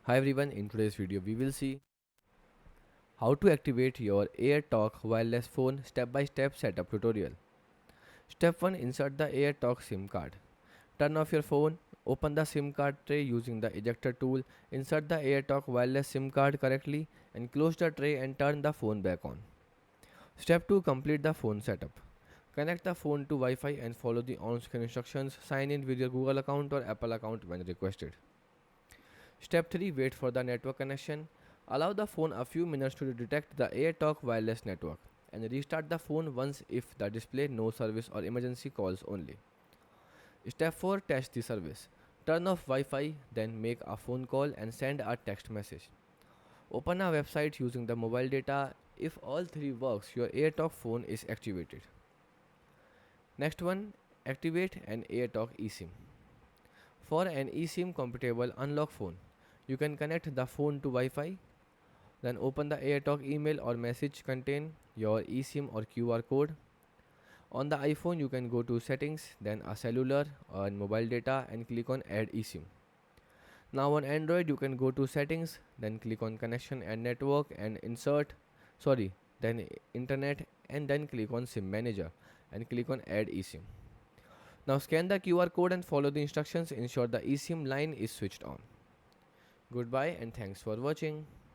Hi everyone, in today's video we will see how to activate your AirTalk wireless phone step-by-step setup tutorial. Step 1. Insert the AirTalk SIM card. Turn off your phone, open the SIM card tray using the ejector tool, insert the AirTalk wireless SIM card correctly and close the tray and turn the phone back on. Step 2. Complete the phone setup. Connect the phone to Wi-Fi and follow the on-screen instructions. Sign in with your Google account or Apple account when requested. Step 3. Wait for the network connection. Allow the phone a few minutes to detect the AirTalk wireless network and restart the phone once if the display no service or emergency calls only. Step 4. Test the service. Turn off Wi-Fi, then make a phone call and send a text message. Open a website using the mobile data. If all three works, your AirTalk phone is activated. Next one, activate an AirTalk eSIM. For an eSIM compatible unlock phone, you can connect the phone to Wi-Fi, then open the AirTalk email or message contain your eSIM or QR code. On the iPhone, you can go to settings, then a cellular or mobile data and click on add eSIM. Now on Android, you can go to settings, then click on connection and network and then internet and then click on SIM manager and click on add eSIM. Now scan the QR code and follow the instructions. Ensure the eSIM line is switched on. Goodbye and thanks for watching.